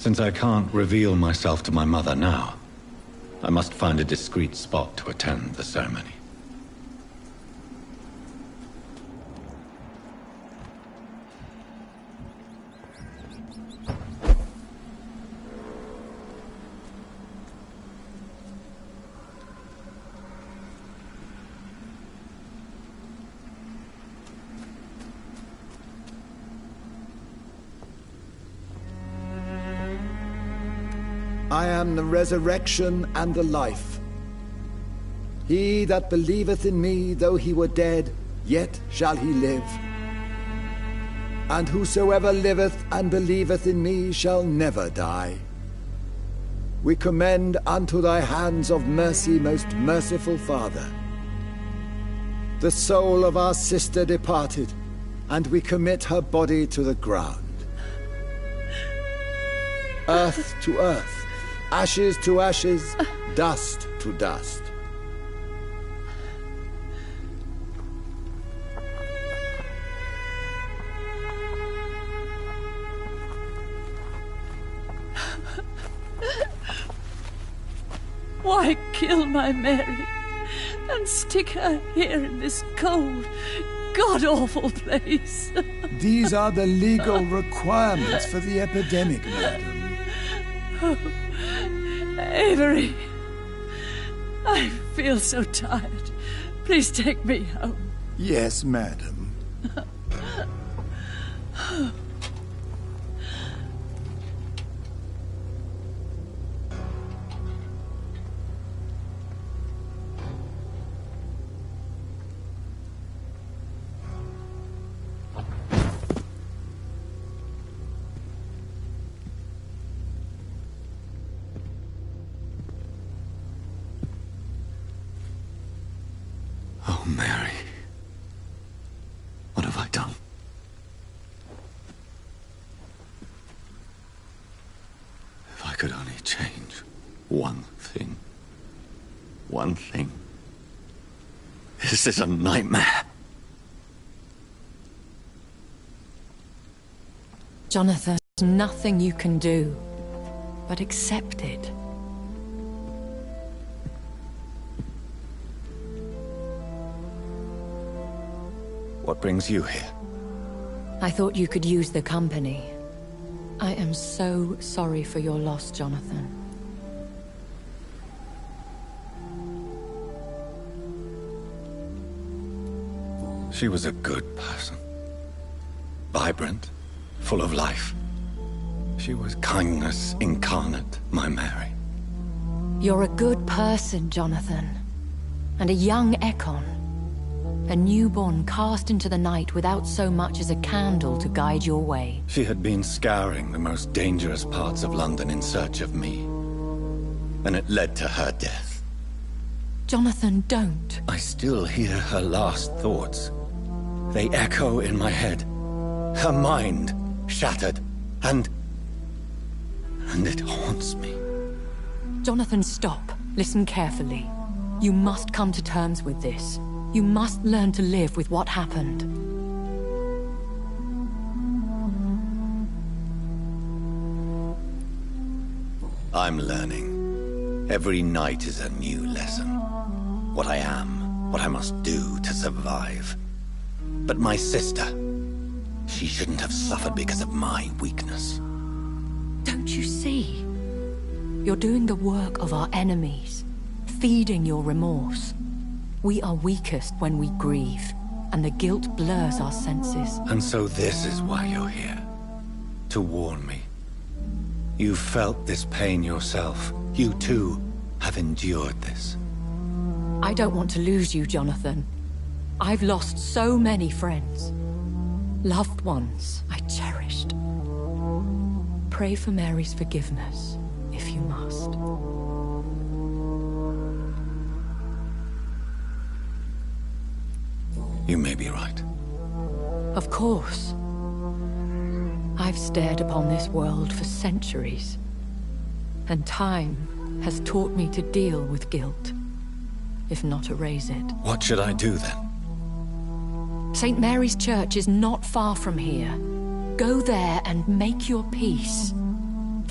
Since I can't reveal myself to my mother now, I must find a discreet spot to attend the ceremony. I am the resurrection and the life. He that believeth in me, though he were dead, yet shall he live. And whosoever liveth and believeth in me shall never die. We commend unto thy hands of mercy, most merciful Father, the soul of our sister departed, and we commit her body to the ground. Earth to earth, ashes to ashes, dust to dust. Why kill my Mary and stick her here in this cold, god-awful place? These are the legal requirements for the epidemic, madam. Oh, Avery, I feel so tired. Please take me home. Yes, madam. Oh, Mary. What have I done? If I could only change one thing. One thing. This is a nightmare. Jonathan, there's nothing you can do but accept it. What brings you here? I thought you could use the company. I am so sorry for your loss, Jonathan. She was a good person. Vibrant, full of life. She was kindness incarnate, my Mary. You're a good person, Jonathan. And a young Ekon. A newborn cast into the night without so much as a candle to guide your way. She had been scouring the most dangerous parts of London in search of me. And it led to her death. Jonathan, don't. I still hear her last thoughts. They echo in my head. Her mind shattered, and it haunts me. Jonathan, stop. Listen carefully. You must come to terms with this. You must learn to live with what happened. I'm learning. Every night is a new lesson. What I am, what I must do to survive. But my sister, she shouldn't have suffered because of my weakness. Don't you see? You're doing the work of our enemies, feeding your remorse. We are weakest when we grieve, and the guilt blurs our senses. And so this is why you're here. To warn me. You've felt this pain yourself. You too have endured this. I don't want to lose you, Jonathan. I've lost so many friends. Loved ones I cherished. Pray for Mary's forgiveness, if you must. You may be right. Of course. I've stared upon this world for centuries, and time has taught me to deal with guilt, if not erase it. What should I do then? St. Mary's Church is not far from here. Go there and make your peace.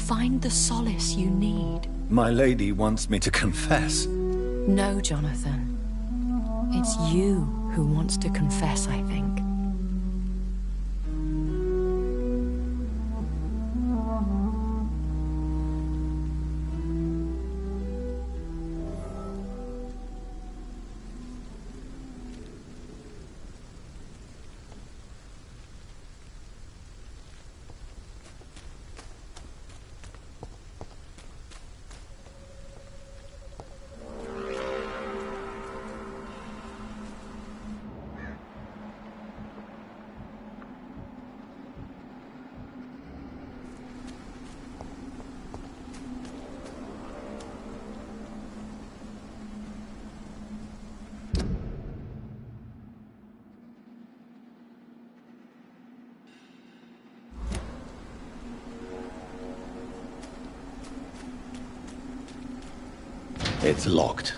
Find the solace you need. My lady wants me to confess. No, Jonathan. It's you who wants to confess, I think. It's locked.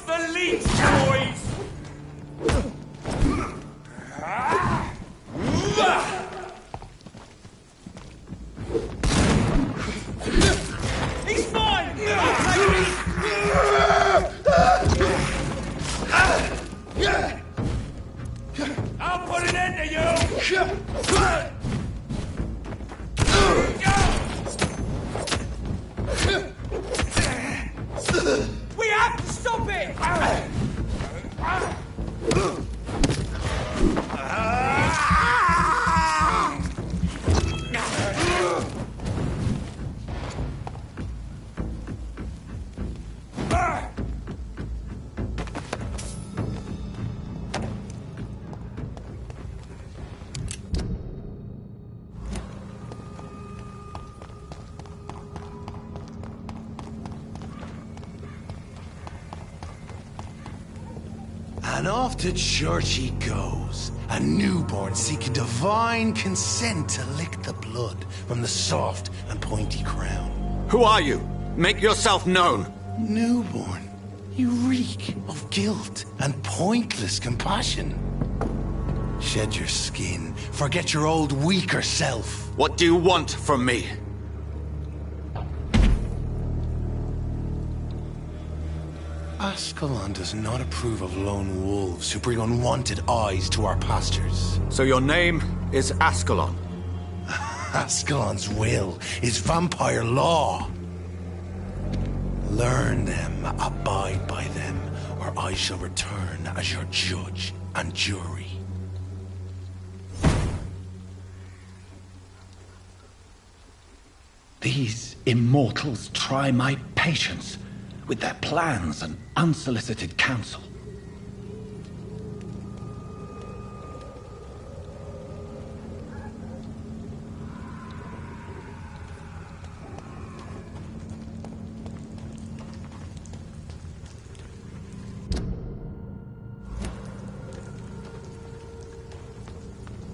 the leech, boys! He's fine! I'll put an end to you! We have to stop it! And off to church he goes, a newborn seeking divine consent to lick the blood from the soft and pointy crown. Who are you? Make yourself known. Newborn, you reek of guilt and pointless compassion. Shed your skin, forget your old weaker self. What do you want from me? Ascalon does not approve of lone wolves who bring unwanted eyes to our pastures. So your name is Ascalon? Ascalon's will is vampire law. Learn them, abide by them, or I shall return as your judge and jury. These immortals try my patience with their plans and unsolicited counsel.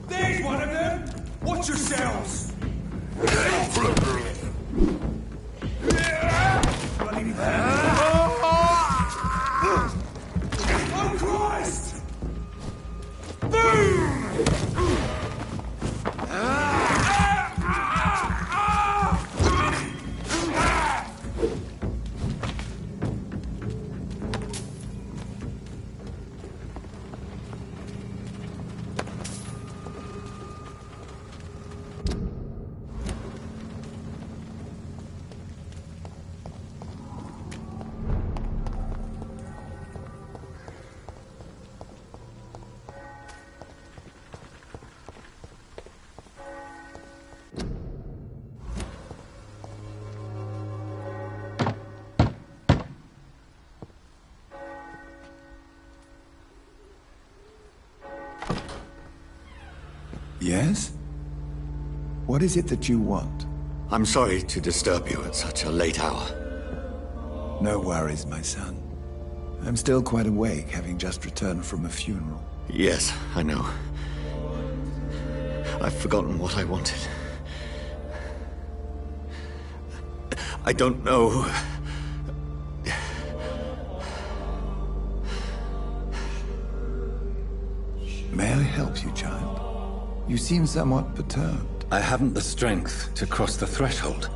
There's one of them! Watch yourselves! Oh, Christ! Boom! Yes? What is it that you want? I'm sorry to disturb you at such a late hour. No worries, my son. I'm still quite awake, having just returned from a funeral. Yes, I know. I've forgotten what I wanted. I don't know. May I help you, child? You seem somewhat perturbed. I haven't the strength to cross the threshold.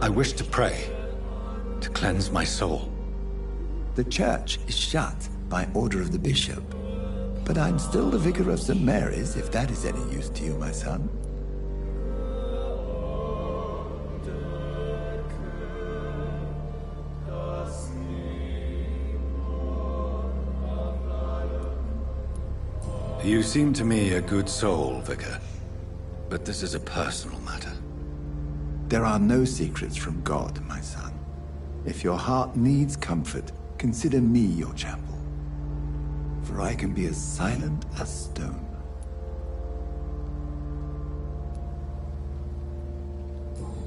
I wish to pray, to cleanse my soul. The church is shut by order of the bishop. But I'm still the vicar of St. Mary's, if that is any use to you, my son. You seem to me a good soul, Vicar. But this is a personal matter. There are no secrets from God, my son. If your heart needs comfort, consider me your chapel. For I can be as silent as stone.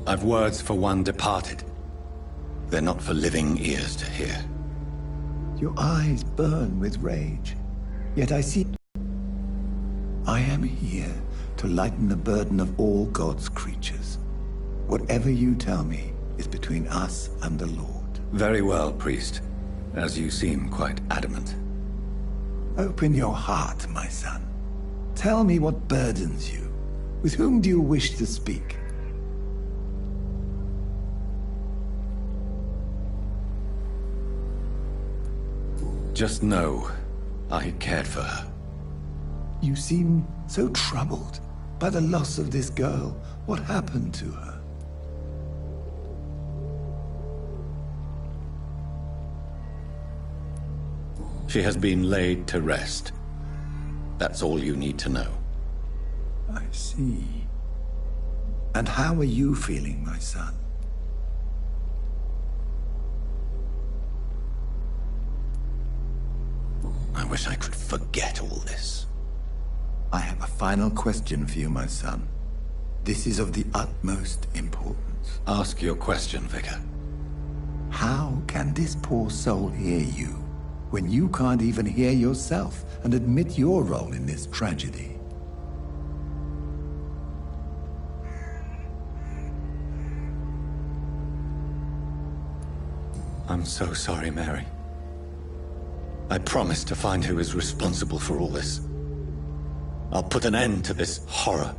I've words for one departed. They're not for living ears to hear. Your eyes burn with rage. Yet I see... I am here to lighten the burden of all God's creatures. Whatever you tell me is between us and the Lord. Very well, priest. As you seem quite adamant. Open your heart, my son. Tell me what burdens you. With whom do you wish to speak? Just know, I cared for her. You seem so troubled by the loss of this girl. What happened to her? She has been laid to rest. That's all you need to know. I see. And how are you feeling, my son? I wish I could forget all this. I have a final question for you, my son. This is of the utmost importance. Ask your question, Vicar. How can this poor soul hear you when you can't even hear yourself and admit your role in this tragedy? I'm so sorry, Mary. I promise to find who is responsible for all this. I'll put an end to this horror.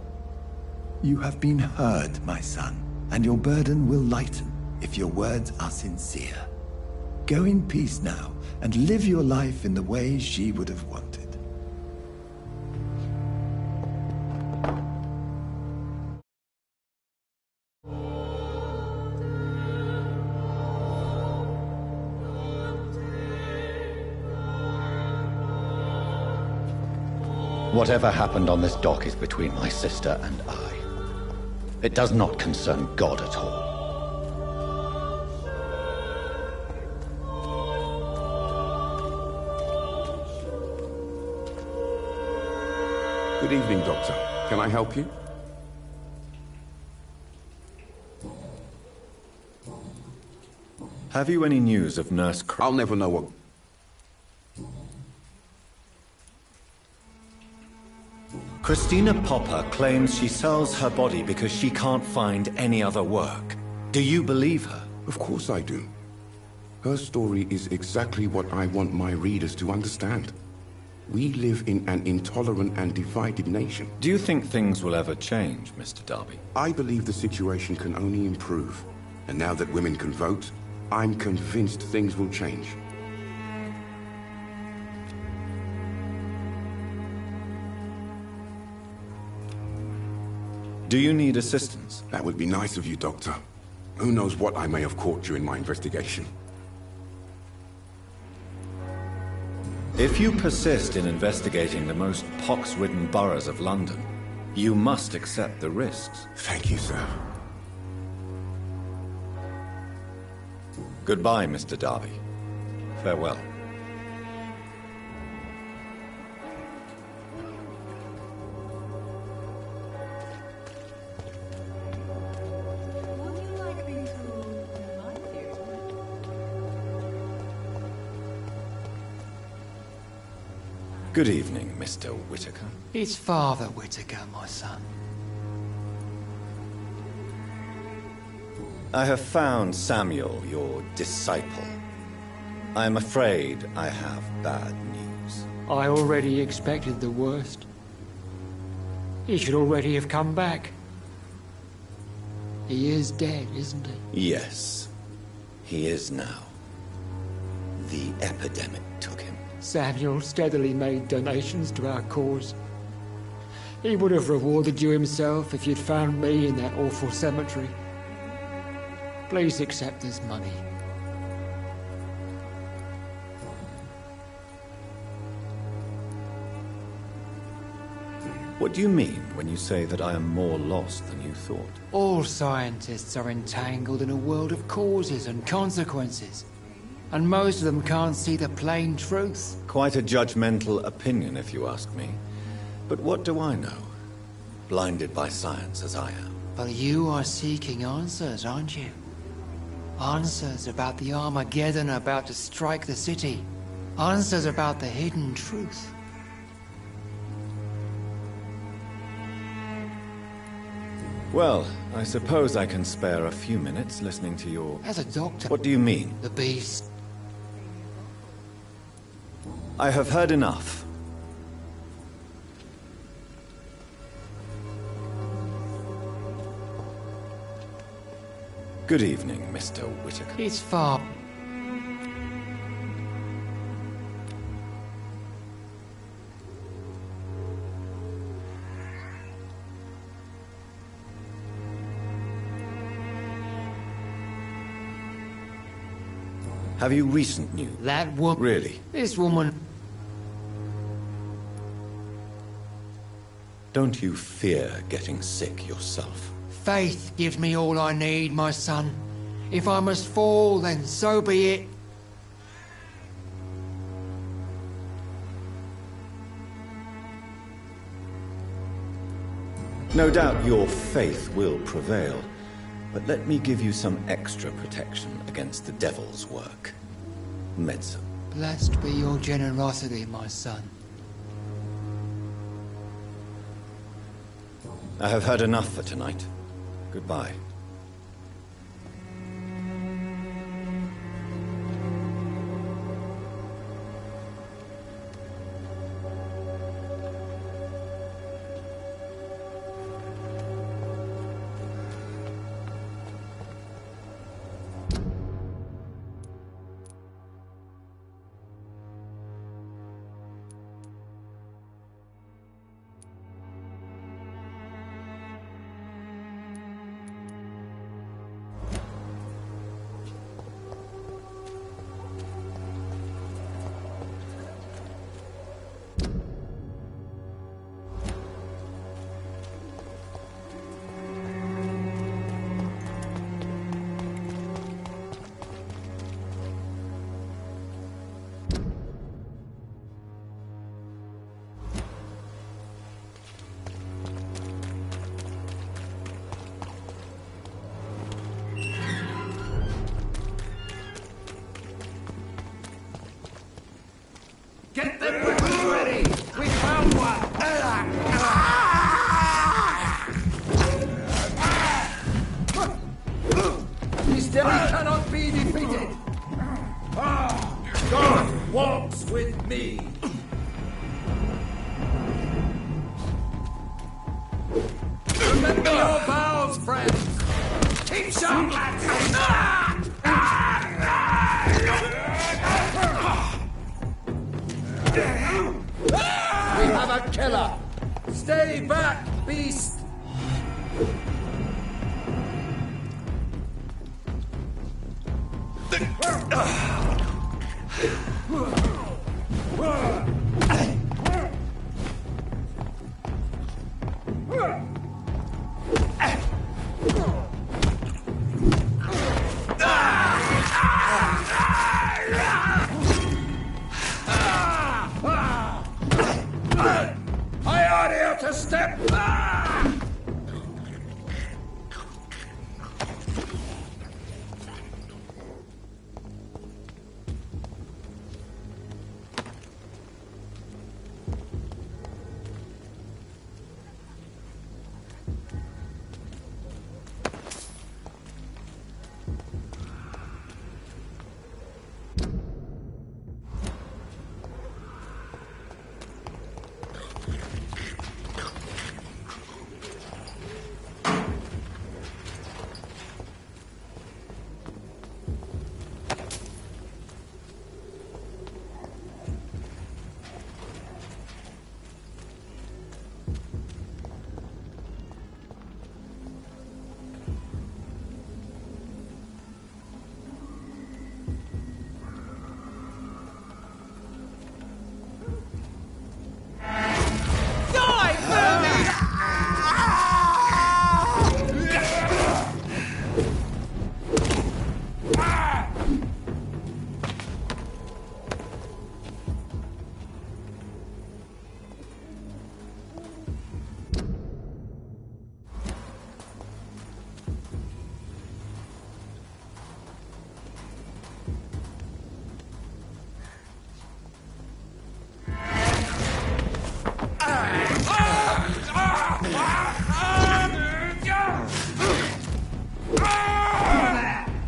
You have been heard, my son, and your burden will lighten if your words are sincere. Go in peace now, and live your life in the way she would have wanted. Whatever happened on this dock is between my sister and I. It does not concern God at all. Good evening, Doctor. Can I help you? Have you any news of Nurse I'll never know what... Christina Popper claims she sells her body because she can't find any other work. Do you believe her? Of course I do. Her story is exactly what I want my readers to understand. We live in an intolerant and divided nation. Do you think things will ever change, Mr. Darby? I believe the situation can only improve. And now that women can vote, I'm convinced things will change. Do you need assistance? That would be nice of you, Doctor. Who knows what I may have caught during my investigation. If you persist in investigating the most pox-ridden boroughs of London, you must accept the risks. Thank you, sir. Goodbye, Mr. Darby. Farewell. Good evening, Mr. Whitaker. It's Father Whitaker, my son. I have found Samuel, your disciple. I am afraid I have bad news. I already expected the worst. He should already have come back. He is dead, isn't he? Yes, he is now. The epidemic took him. Samuel steadily made donations to our cause. He would have rewarded you himself if you'd found me in that awful cemetery. Please accept this money. What do you mean when you say that I am more lost than you thought? All scientists are entangled in a world of causes and consequences. And most of them can't see the plain truth. Quite a judgmental opinion, if you ask me. But what do I know? Blinded by science as I am. But you are seeking answers, aren't you? Answers about the Armageddon about to strike the city. Answers about the hidden truth. Well, I suppose I can spare a few minutes listening to your... As a doctor... What do you mean? The beast. I have heard enough. Good evening, Mr. Whitaker. It's far... Have you recent news? That woman... Really? This woman... Don't you fear getting sick yourself? Faith gives me all I need, my son. If I must fall, then so be it. No doubt your faith will prevail, but let me give you some extra protection against the devil's work. Medicine. Blessed be your generosity, my son. I have heard enough for tonight. Goodbye. Still he cannot be defeated. God walks with me. Remember your vows, friends. Keep sharp, lads. We have a killer. Stay back, beast. I ought here to step.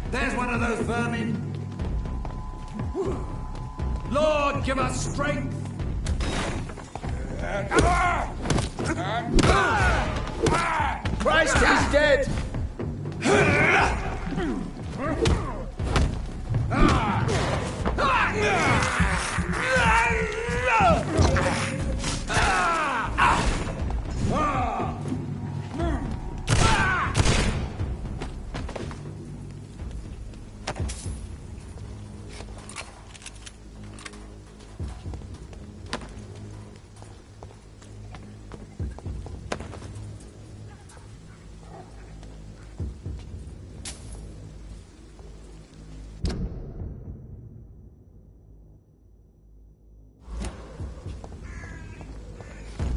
There's one of those vermin. Lord, give us strength. Christ is dead.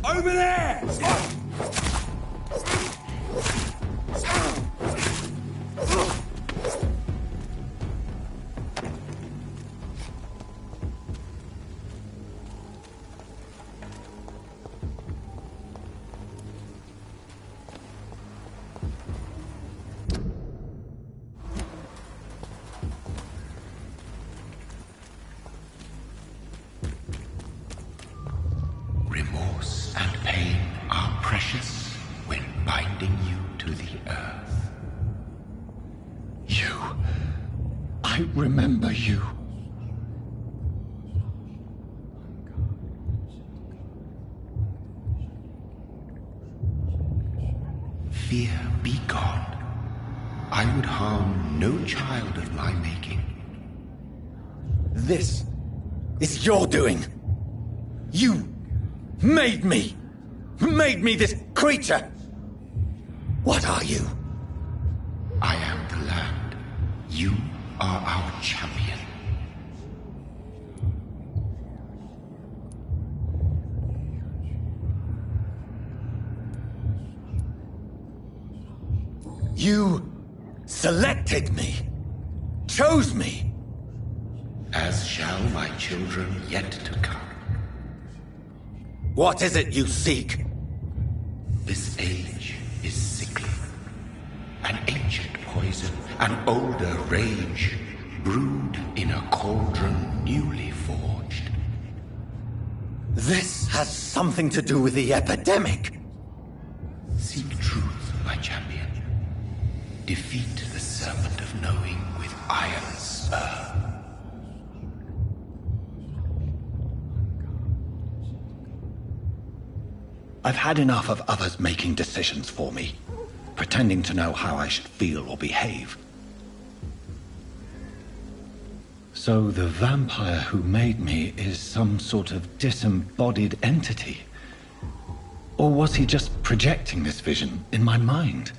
Over there! Remorse and pain are precious when binding you to the earth. You. I remember you. Fear be gone. I would harm no child of my making. This is your doing. You made me this creature. What are you? I am the land. You are our champion. You selected me, chose me. As shall my children yet to come. What is it you seek? This age is sickly. An ancient poison An older rage, brewed in a cauldron newly forged. This has something to do with the epidemic. Seek truth, my champion. Defeat the serpent of knowing with iron spur. I've had enough of others making decisions for me, pretending to know how I should feel or behave. So the vampire who made me is some sort of disembodied entity? Or was he just projecting this vision in my mind?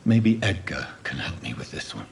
Maybe Edgar can help me with this one.